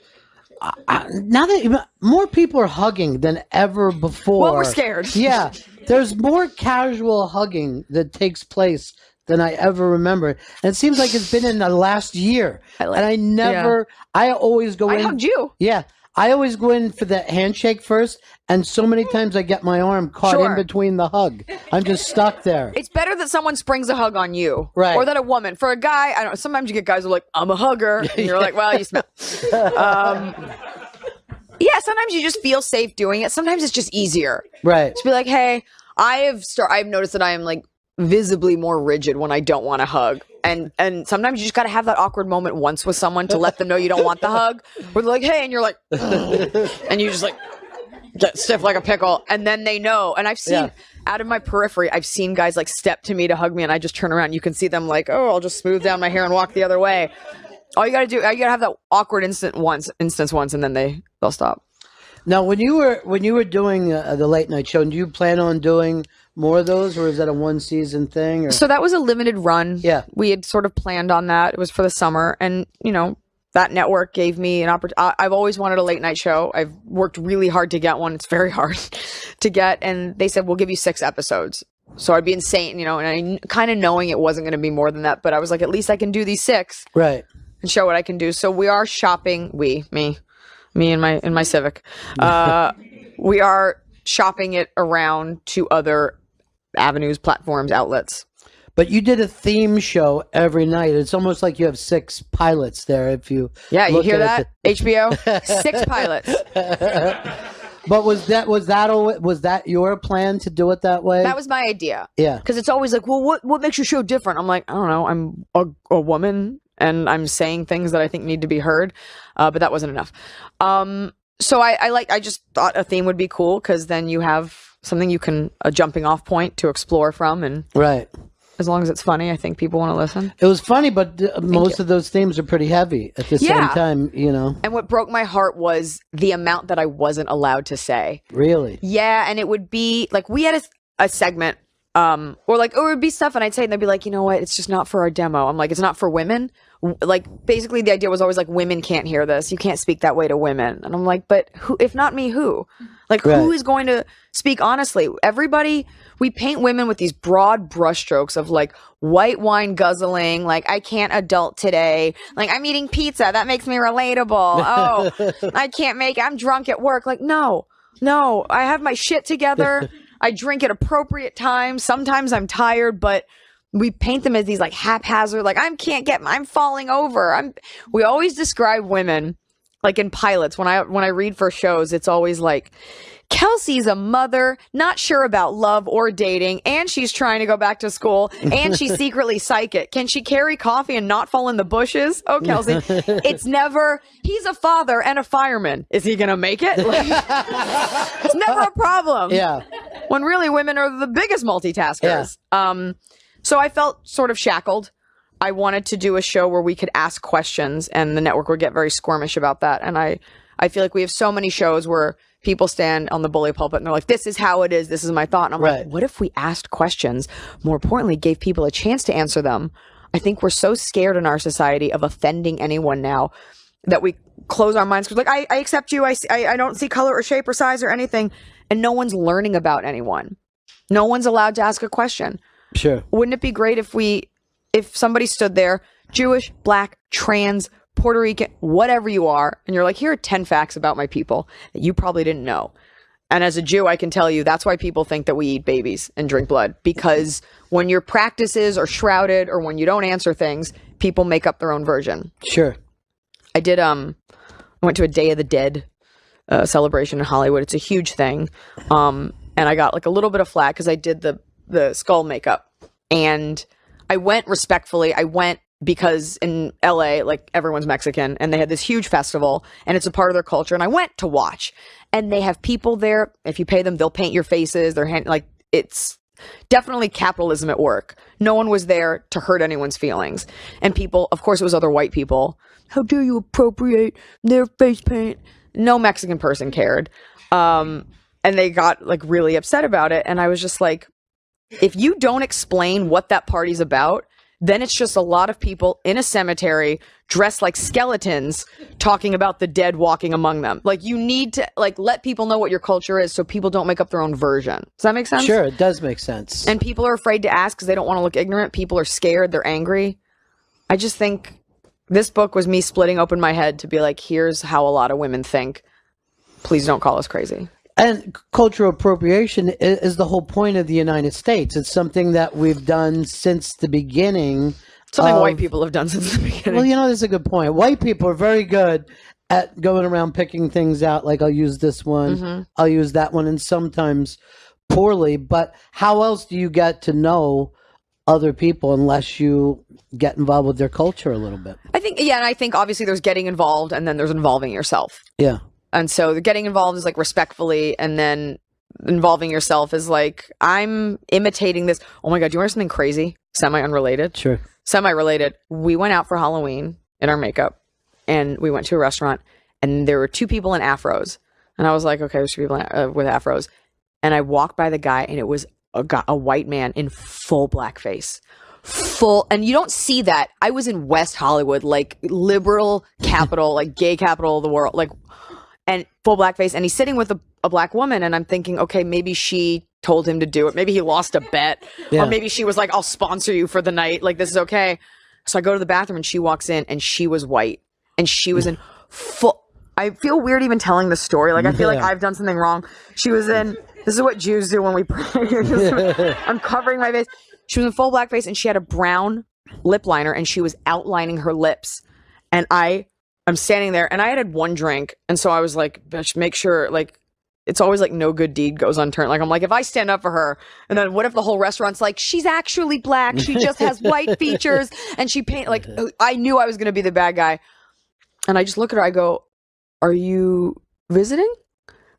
Now that more people are hugging than ever before. Well, we're scared. Yeah. There's more casual hugging that takes place than I ever remember. And it seems like it's been in the last year. I always go in. I hugged you. Yeah. I always go in for the handshake first, and so many times I get my arm caught in between the hug. I'm just stuck there. It's better that someone springs a hug on you, right? Or that a woman. For a guy, I don't know. Sometimes you get guys who are like, "I'm a hugger," and you're like, "Well, you smell." Yeah, sometimes you just feel safe doing it. Sometimes it's just easier, right? To be like, "Hey, I've noticed that I am like visibly more rigid when I don't want to hug." And sometimes you just got to have that awkward moment once with someone to let them know you don't want the hug. Where they're like, hey, and you're like, and you just like get stiff like a pickle. And then they know. And I've seen out of my periphery, I've seen guys like step to me to hug me, and I just turn around. You can see them like, oh, I'll just smooth down my hair and walk the other way. All you got to do, you got to have that awkward instance once, and then they'll stop. Now, when you were doing the late night show, do you plan on doing more of those, or is that a one season thing? Or? So that was a limited run. Yeah, we had sort of planned on that. It was for the summer, and you know that network gave me an opportunity. I've always wanted a late night show. I've worked really hard to get one. It's very hard to get, and they said we'll give you 6 episodes. So I'd be insane, you know, and I kind of knowing it wasn't going to be more than that, but I was like, at least I can do these 6, right, and show what I can do. So we are shopping. Me and my Civic. We are shopping it around to other avenues, platforms, outlets. But you did a theme show every night. It's almost like you have 6 pilots there. If you you hear that? HBO, 6 pilots. But was that your plan to do it that way? That was my idea. Yeah. Because it's always like, well, what makes your show different? I'm like, I don't know. I'm a woman and I'm saying things that I think need to be heard. But that wasn't enough. So I just thought a theme would be cool because then you have something you can, a jumping off point to explore from. And right. As long as it's funny, I think people want to listen. It was funny, but most of those themes are pretty heavy at the same time, you know. And what broke my heart was the amount that I wasn't allowed to say. Really? Yeah, and it would be like we had a segment, or it would be stuff, and I'd say, and they'd be like, you know what, it's just not for our demo. I'm like, it's not for women. Like basically, the idea was always like, women can't hear this. You can't speak that way to women. And I'm like, but who? If not me, who? Like, who is going to speak honestly? Everybody. We paint women with these broad brushstrokes of like white wine guzzling, like I can't adult today, like I'm eating pizza, that makes me relatable. Oh, I'm drunk at work. Like, no, I have my shit together. I drink at appropriate times. Sometimes I'm tired, but we paint them as these like haphazard, like I'm falling over. We always describe women like in pilots. When I read for shows, it's always like, Kelsey's a mother, not sure about love or dating, and she's trying to go back to school, and she's secretly psychic. Can she carry coffee and not fall in the bushes? Oh, Kelsey, it's never, he's a father and a fireman. Is he going to make it? It's never a problem. Yeah. When really women are the biggest multitaskers. Yeah. So I felt sort of shackled. I wanted to do a show where we could ask questions, and the network would get very squirmish about that. And I feel like we have so many shows where people stand on the bully pulpit and they're like, this is how it is. This is my thought. And I'm like, what if we asked questions? More importantly, gave people a chance to answer them. I think we're so scared in our society of offending anyone now that we close our minds. Cause like, I accept you. I don't see color or shape or size or anything. And no one's learning about anyone. No one's allowed to ask a question. Sure. Wouldn't it be great if somebody stood there, Jewish, black, trans, Puerto Rican, whatever you are, and you're like, here are 10 facts about my people that you probably didn't know. And as a Jew, I can tell you that's why people think that we eat babies and drink blood, because when your practices are shrouded or when you don't answer things, people make up their own version. Sure. I went to a Day of the Dead celebration in Hollywood. It's a huge thing. And I got like a little bit of flack because I did the skull makeup. And I went respectfully. I went because in LA, like everyone's Mexican and they had this huge festival and it's a part of their culture. And I went to watch, and they have people there. If you pay them, they'll paint your faces. It's definitely capitalism at work. No one was there to hurt anyone's feelings. And people, of course, it was other white people. How dare you appropriate their face paint? No Mexican person cared. And they got like really upset about it. And I was just like, if you don't explain what that party's about, then it's just a lot of people in a cemetery dressed like skeletons talking about the dead walking among them. Like, you need to like let people know what your culture is so people don't make up their own version. Does that make sense? Sure, it does make sense. And people are afraid to ask because they don't want to look ignorant. People are scared. They're angry. I just think this book was me splitting open my head to be like, here's how a lot of women think. Please don't call us crazy. And cultural appropriation is the whole point of the United States. It's something that we've done since the beginning. Something white people have done since the beginning. Well, you know, that's a good point. White people are very good at going around picking things out. Like, I'll use this one, I'll use that one, and sometimes poorly. But how else do you get to know other people unless you get involved with their culture a little bit? I think, and I think obviously there's getting involved and then there's involving yourself. Yeah. And so the getting involved is like respectfully, and then involving yourself is like, I'm imitating this. Oh my God, do you want to know something crazy? Semi-unrelated? Sure. Semi-related. We went out for Halloween in our makeup, and we went to a restaurant, and there were 2 people in afros. And I was like, okay, there's 2 people with afros. And I walked by the guy, and it was a white man in full blackface. And you don't see that. I was in West Hollywood, like liberal capital, like gay capital of the world, like, and full blackface, and he's sitting with a black woman, and I'm thinking, okay, maybe she told him to do it. Maybe he lost a bet, or maybe she was like, I'll sponsor you for the night. Like, this is okay. So I go to the bathroom, and she walks in, and she was white, and she was in full. I feel weird even telling the story. Like, I feel like I've done something wrong. She was in, this is what Jews do when we pray. I'm covering my face. She was in full blackface and she had a brown lip liner and she was outlining her lips. And I'm standing there and I had one drink. And so I was like, bitch, make sure, like, it's always like no good deed goes unturned. Like, I'm like, if I stand up for her and then what if the whole restaurant's like, she's actually black. She just has white features and she paint, like, I knew I was going to be the bad guy. And I just look at her, I go, are you visiting?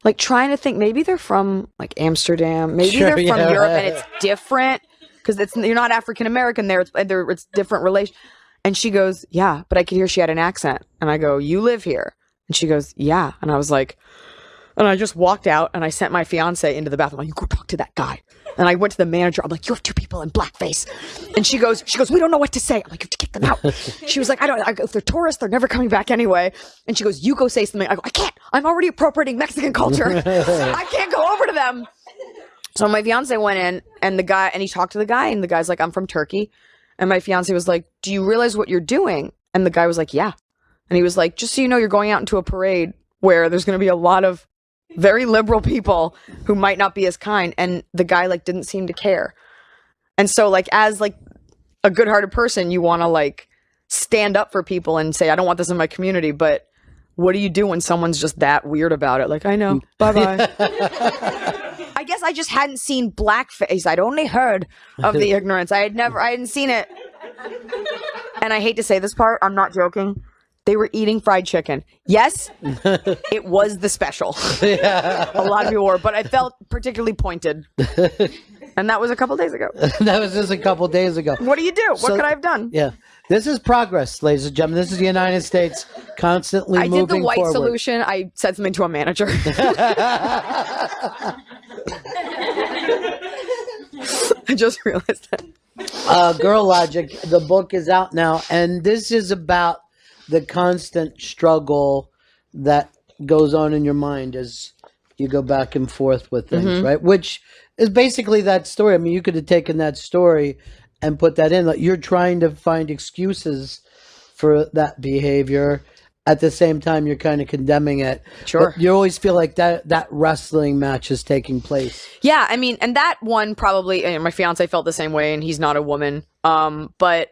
Like, trying to think, maybe they're from like Amsterdam, maybe they're from Europe and it's different because you're not African American there. It's different relation. And she goes, yeah, but I could hear she had an accent. And I go, you live here? And she goes, yeah. And I was like, and I just walked out and I sent my fiance into the bathroom. I'm like, you go talk to that guy. And I went to the manager. I'm like, you have two people in blackface. And she goes, we don't know what to say. I'm like, you have to kick them out. She was like, I go, if they're tourists, they're never coming back anyway. And she goes, you go say something. I go, I can't. I'm already appropriating Mexican culture. I can't go over to them. So my fiance went in and he talked to the guy and the guy's like, I'm from Turkey. And my fiance was like, do you realize what you're doing? And the guy was like, yeah. And he was like, just so you know, you're going out into a parade where there's going to be a lot of very liberal people who might not be as kind. And the guy like didn't seem to care. And so like, as like a good-hearted person, you want to like stand up for people and say, I don't want this in my community. But what do you do when someone's just that weird about it? Like, I know, bye-bye. I guess I just hadn't seen blackface. I'd only heard of the ignorance. I hadn't seen it. And I hate to say this part, I'm not joking. They were eating fried chicken. Yes, it was the special. A lot of people were, but I felt particularly pointed. And that was a couple days ago. That was just a couple days ago. What do you do? What could I have done? Yeah. This is progress, ladies and gentlemen. This is the United States constantly moving forward. I did the white solution. I said something to a manager. I just realized that. Girl Logic, the book is out now, and this is about the constant struggle that goes on in your mind as you go back and forth with things, right? Which is basically that story. I mean, you could have taken that story and put that in. Like, you're trying to find excuses for that behavior. At the same time, you're kind of condemning it. Sure. But you always feel like that wrestling match is taking place. Yeah, I mean, and that one probably, my fiance felt the same way, and he's not a woman. But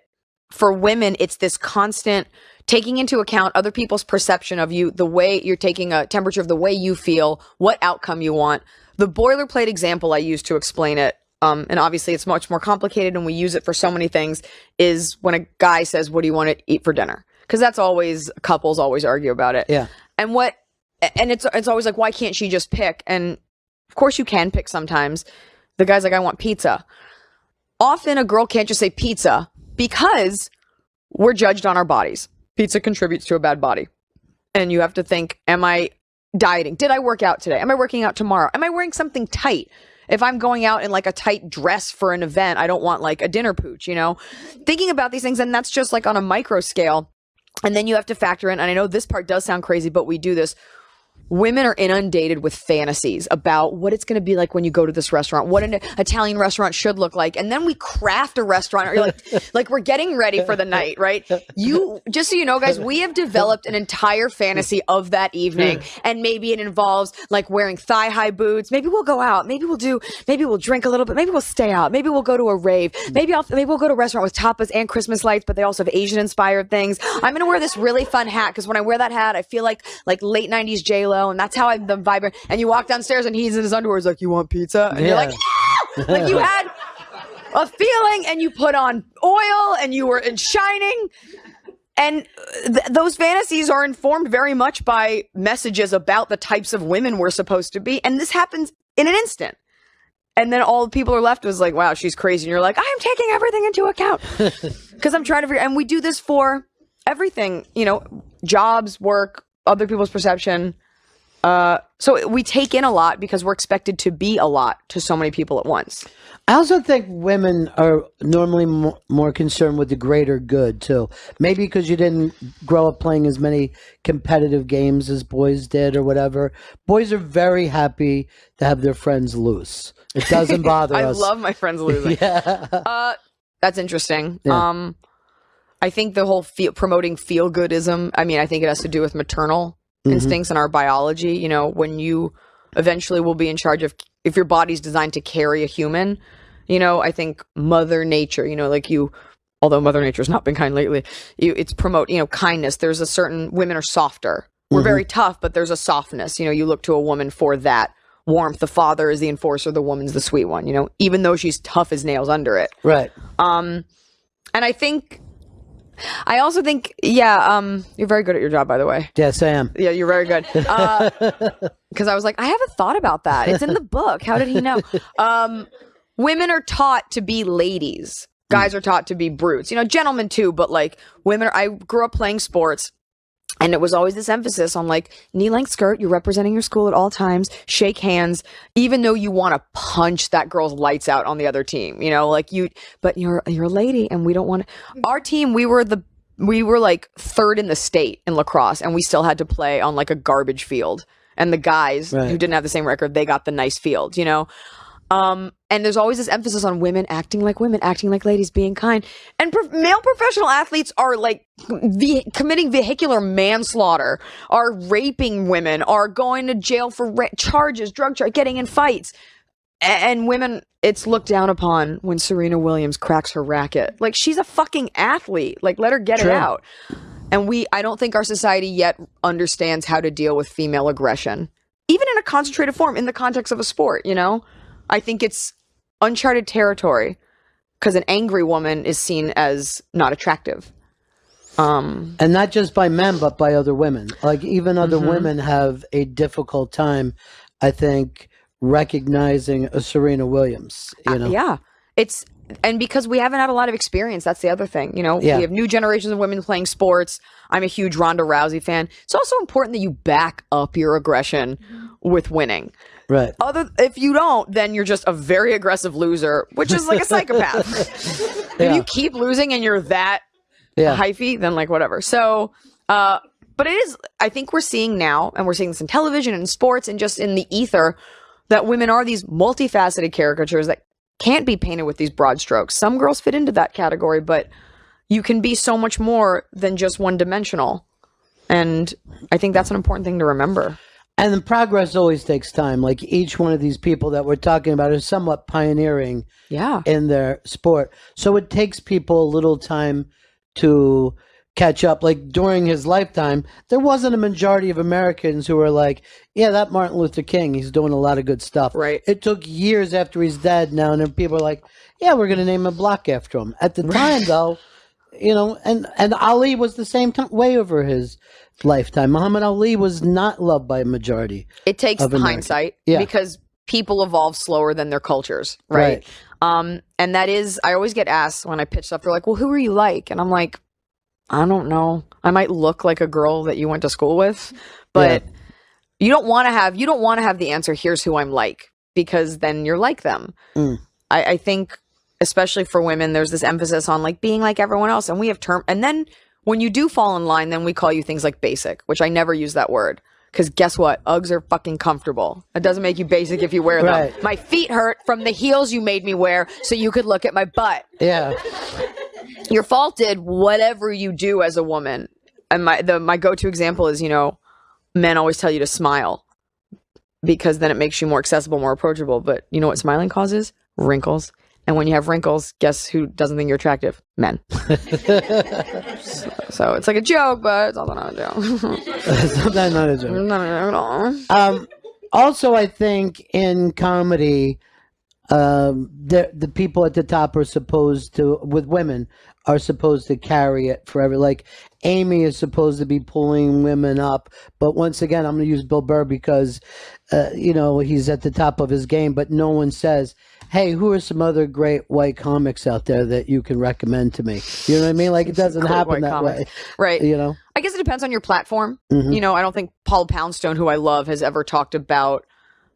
for women, it's this constant taking into account other people's perception of you, the way you're taking a temperature of the way you feel, what outcome you want. The boilerplate example I use to explain it, and obviously it's much more complicated and we use it for so many things, is when a guy says, what do you want to eat for dinner? Because that's always, couples always argue about it. Yeah. And it's always like, why can't she just pick? And of course you can pick sometimes. The guy's like, I want pizza. Often a girl can't just say pizza because we're judged on our bodies. Pizza contributes to a bad body. And you have to think, am I dieting? Did I work out today? Am I working out tomorrow? Am I wearing something tight? If I'm going out in like a tight dress for an event, I don't want like a dinner pooch, you know? Thinking about these things, and that's just like on a micro scale. And then you have to factor in, and I know this part does sound crazy, but we do this. Women are inundated with fantasies about what it's going to be like when you go to this restaurant, what an Italian restaurant should look like. And then we craft a restaurant, or like we're getting ready for the night, right? Just so you know, guys, we have developed an entire fantasy of that evening. And maybe it involves like wearing thigh-high boots. Maybe we'll go out. Maybe we'll drink a little bit. Maybe we'll stay out. Maybe we'll go to a rave. Maybe we'll go to a restaurant with tapas and Christmas lights, but they also have Asian-inspired things. I'm going to wear this really fun hat because when I wear that hat, I feel like late 90s J-Lo. And that's how I'm the vibrant. And you walk downstairs and he's in his underwear. He's like, you want pizza? And you're like, yeah! Like you had a feeling and you put on oil and you were in shining. And those fantasies are informed very much by messages about the types of women we're supposed to be. And this happens in an instant. And then all the people are left was like, wow, she's crazy. And you're like, I'm taking everything into account. Because I'm trying to figure, and we do this for everything, you know, jobs, work, other people's perception. So we take in a lot because we're expected to be a lot to so many people at once. I also think women are normally more concerned with the greater good too. Maybe because you didn't grow up playing as many competitive games as boys did or whatever. Boys are very happy to have their friends loose. It doesn't bother us. I love my friends losing. Yeah. That's interesting. Yeah. I think the whole promoting feel-goodism, I mean, I think it has to do with maternal instincts and our biology. You know, when you eventually will be in charge of, if your body's designed to carry a human, you know, I think Mother Nature, you know, like you, although Mother Nature's not been kind lately, it's promote, you know, kindness. There's a certain, women are softer. We're very tough, but there's a softness. You know, you look to a woman for that warmth. The father is the enforcer, the woman's the sweet one, you know, even though she's tough as nails under it. Right. And I also think, you're very good at your job, by the way. Yes, I am. Yeah, you're very good. Because I was like, I haven't thought about that. It's in the book. How did he know? Women are taught to be ladies. Guys are taught to be brutes. You know, gentlemen too, but like I grew up playing sports. And it was always this emphasis on like knee-length skirt, you're representing your school at all times, shake hands, even though you want to punch that girl's lights out on the other team, you know, like but you're a lady and we don't want to. Our team, we were like third in the state in lacrosse and we still had to play on like a garbage field. And the guys who didn't have the same record, they got the nice field, you know? And there's always this emphasis on women, acting like ladies, being kind. And male professional athletes are like committing vehicular manslaughter, are raping women, are going to jail for charges, drug charges, getting in fights. And women, it's looked down upon when Serena Williams cracks her racket. Like, she's a fucking athlete. Like, let her get it out. And I don't think our society yet understands how to deal with female aggression, even in a concentrated form, in the context of a sport, you know? I think it's uncharted territory because an angry woman is seen as not attractive. And not just by men, but by other women. Like, even other women have a difficult time, I think, recognizing a Serena Williams, you know? And because we haven't had a lot of experience, that's the other thing, you know? We have new generations of women playing sports. I'm a huge Ronda Rousey fan. It's also important that you back up your aggression with winning. Right. If you don't, then you're just a very aggressive loser, which is like a psychopath. If you keep losing and you're that hyphy, then like whatever. So, but it is, I think we're seeing now, and we're seeing this in television and sports and just in the ether, that women are these multifaceted caricatures that can't be painted with these broad strokes. Some girls fit into that category, but you can be so much more than just one dimensional. And I think that's an important thing to remember. And the progress always takes time. Like, each one of these people that we're talking about is somewhat pioneering in their sport. So it takes people a little time to catch up. Like, during his lifetime, there wasn't a majority of Americans who were like, yeah, that Martin Luther King, he's doing a lot of good stuff. Right. It took years after he's dead now, and then people are like, yeah, we're going to name a block after him. At the time, though, you know, and Ali was the same way over his lifetime. Muhammad Ali was not loved by a majority. It takes hindsight because people evolve slower than their cultures, right? And that is, I always get asked when I pitch stuff, they're like, well, who are you like? And I'm like, I don't know. I might look like a girl that you went to school with, but you don't want to have the answer, here's who I'm like, because then you're like them. I think, especially for women, there's this emphasis on like being like everyone else, and we have and then when you do fall in line, then we call you things like basic, which I never use that word. Because guess what? Uggs are fucking comfortable. It doesn't make you basic if you wear them. My feet hurt from the heels you made me wear so you could look at my butt. Yeah. You're faulted whatever you do as a woman. And my go-to example is, you know, men always tell you to smile because then it makes you more accessible, more approachable. But you know what smiling causes? Wrinkles. And when you have wrinkles, guess who doesn't think you're attractive? Men. so it's like a joke, but it's also not a joke. It's not a joke. Not at all. Also, I think in comedy, the people at the top are supposed to, with women, are supposed to carry it forever. Like, Amy is supposed to be pulling women up. But once again, I'm going to use Bill Burr because, you know, he's at the top of his game, but no one says, hey, who are some other great white comics out there that you can recommend to me? You know what I mean? Like, it doesn't happen that way. Right. You know? I guess it depends on your platform. You know, I don't think Paul Poundstone, who I love, has ever talked about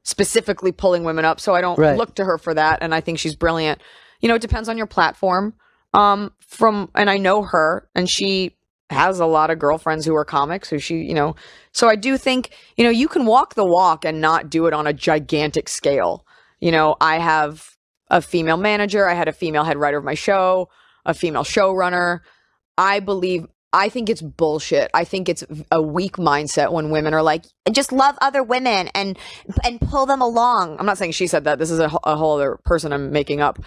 specifically pulling women up. So I don't look to her for that. And I think she's brilliant. You know, it depends on your platform. And I know her, and she has a lot of girlfriends who are comics who she, you know, so I do think, you know, you can walk the walk and not do it on a gigantic scale. You know, I have a female manager. I had a female head writer of my show, a female showrunner. I believe I think it's bullshit. I think it's a weak mindset when women are like, just love other women and pull them along. I'm not saying she said that. This is a whole other person I'm making up.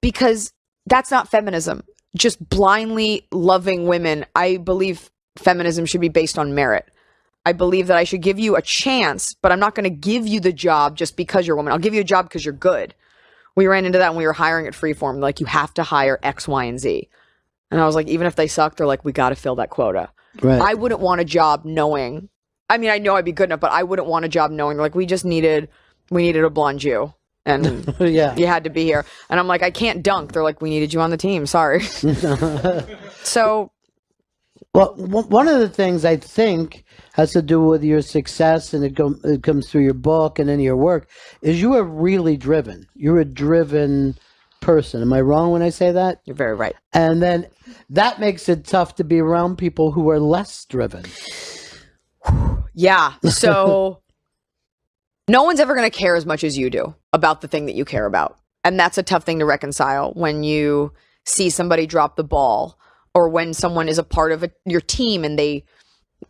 Because that's not feminism. Just blindly loving women. I believe feminism should be based on merit. I believe that I should give you a chance, but I'm not going to give you the job just because you're a woman. I'll give you a job because you're good. We ran into that when we were hiring at Freeform. Like, you have to hire X, Y, and Z. And I was like, even if they suck, they're like, we got to fill that quota. Right. I wouldn't want a job knowing, I mean, I know I'd be good enough, but I wouldn't want a job knowing, like, we needed a blonde Jew. And Yeah. you had to be here. And I'm like, I can't dunk. They're like, we needed you on the team. Sorry. So. Well, one of the things I think has to do with your success, and it comes through your book and in your work, is you are really driven. You're a driven person. Am I wrong when I say that? You're very right. And then that makes it tough to be around people who are less driven. Yeah. So no one's ever going to care as much as you do about the thing that you care about. And that's a tough thing to reconcile when you see somebody drop the ball, or when someone is a part of your team and they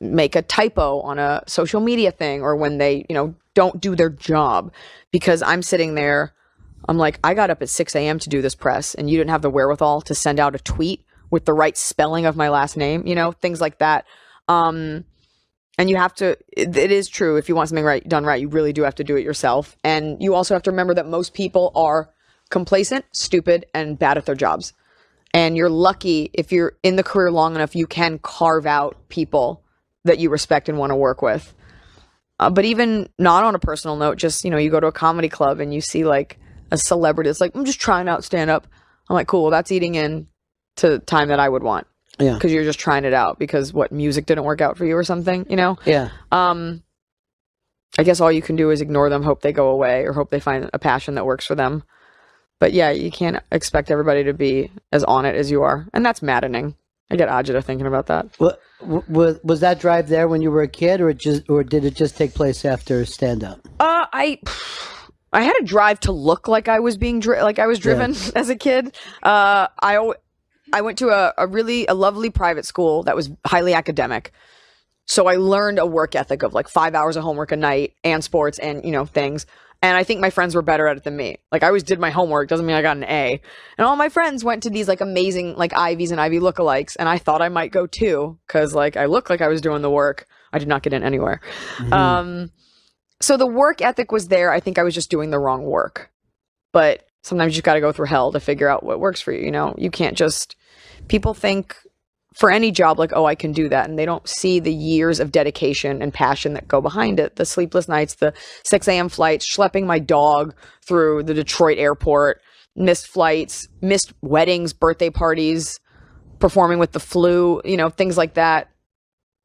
make a typo on a social media thing, or when they, don't do their job. Because I'm sitting there, I'm like, I got up at 6 a.m. to do this press, and you didn't have the wherewithal to send out a tweet with the right spelling of my last name, things like that. And you have to, it is true, if you want something done right, you really do have to do it yourself. And you also have to remember that most people are complacent, stupid, and bad at their jobs. And you're lucky if you're in the career long enough, you can carve out people that you respect and want to work with. But even not on a personal note, just, you go to a comedy club and you see like a celebrity. It's like, I'm just trying out stand up. I'm like, cool. Well, that's eating in to time that I would want. Yeah. Because you're just trying it out because music didn't work out for you or something, Yeah. I guess all you can do is ignore them, hope they go away, or hope they find a passion that works for them. But yeah, you can't expect everybody to be as on it as you are. And that's maddening. I get agita thinking about that. Was that drive there when you were a kid, or did it just take place after stand-up? I had a drive to look like I was being driven as a kid. I went to a lovely private school that was highly academic. So I learned a work ethic of like 5 hours of homework a night and sports and, things. And I think my friends were better at it than me. Like, I always did my homework. Doesn't mean I got an A. And all my friends went to these like amazing like Ivies and Ivy lookalikes. And I thought I might go too, because like I looked like I was doing the work. I did not get in anywhere. Mm-hmm. So the work ethic was there. I think I was just doing the wrong work. But sometimes you just got to go through hell to figure out what works for you. You can't just, people think for any job, like, oh, I can do that. And they don't see the years of dedication and passion that go behind it. The sleepless nights, the 6 a.m. flights, schlepping my dog through the Detroit airport, missed flights, missed weddings, birthday parties, performing with the flu, things like that.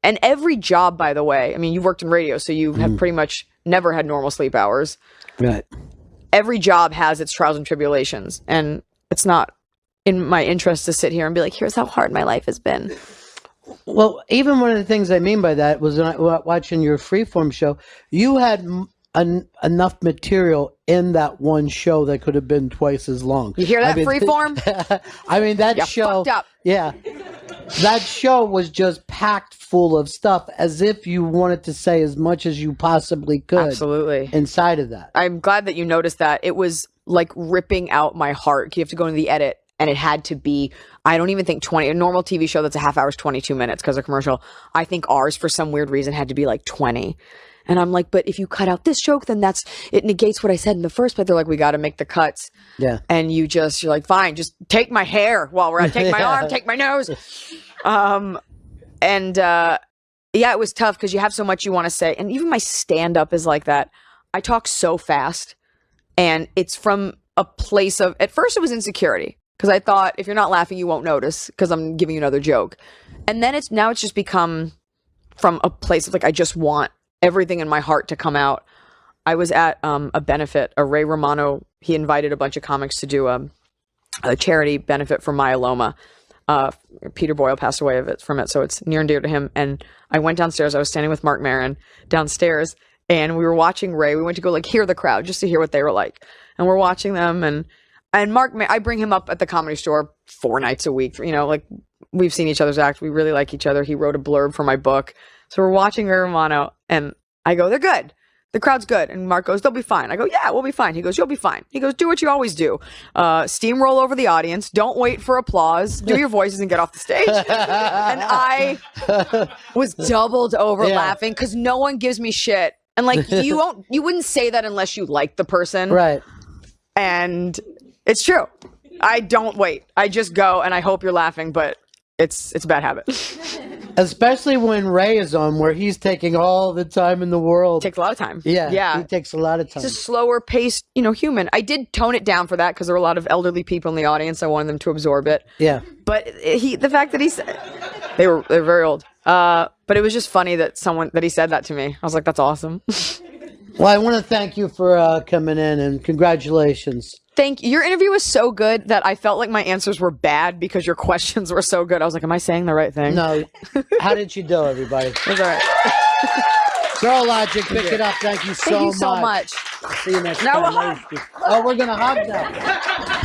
And every job, by the way, I mean, you've worked in radio, so you have pretty much never had normal sleep hours. Right. Every job has its trials and tribulations. And it's not in my interest to sit here and be like, here's how hard my life has been. Well, even one of the things I mean by that was when I watching your Freeform show, you had enough material in that one show that could have been twice as long. You hear that, Freeform? I mean, that show, fucked up. Yeah, that show was just packed full of stuff, as if you wanted to say as much as you possibly could. Absolutely. Inside of that. I'm glad that you noticed that. It was like ripping out my heart. You have to go into the edit. And it had to be, I don't even think a normal TV show that's a half hour is 22 minutes because of commercial. I think ours, for some weird reason, had to be like 20. And I'm like, but if you cut out this joke, then it negates what I said in the first place. They're like, we got to make the cuts. Yeah. And you're like, fine, just take my hair while we're at, take my arm, take my nose. It was tough because you have so much you want to say. And even my stand-up is like that. I talk so fast. And it's from a place of, at first it was insecurity. Because I thought, if you're not laughing, you won't notice because I'm giving you another joke. And then it's just become from a place of like, I just want everything in my heart to come out. I was at a benefit, a Ray Romano, he invited a bunch of comics to do a charity benefit for myeloma. Peter Boyle passed away from it, so it's near and dear to him. And I went downstairs, I was standing with Mark Maron downstairs, and we were watching Ray. We went to go like hear the crowd just to hear what they were like. And we're watching them, and Mark, I bring him up at the Comedy Store 4 nights a week, like we've seen each other's act. We really like each other. He wrote a blurb for my book. So we're watching Ray Romano, and I go, they're good. The crowd's good. And Mark goes, they'll be fine. I go, yeah, we'll be fine. He goes, you'll be fine. He goes, do what you always do. Steamroll over the audience. Don't wait for applause. Do your voices and get off the stage. And I was doubled over laughing because no one gives me shit. And like, you wouldn't say that unless you like the person. Right. And it's true. I don't wait. I just go and I hope you're laughing, but it's a bad habit. Especially when Ray is on, where he's taking all the time in the world. Takes a lot of time. Yeah. He takes a lot of time. It's a slower paced, human. I did tone it down for that because there were a lot of elderly people in the audience. I wanted them to absorb it. Yeah. But the fact that they're very old. But it was just funny that he said that to me. I was like, that's awesome. Well, I want to thank you for coming in, and congratulations. Thank you. Your interview was so good that I felt like my answers were bad because your questions were so good. I was like, am I saying the right thing? No. How did you do, everybody? It was all right. Girl Logic, pick it up. Thank you so much. Thank you so much. See you next Now time. Oh, we're going to hug now.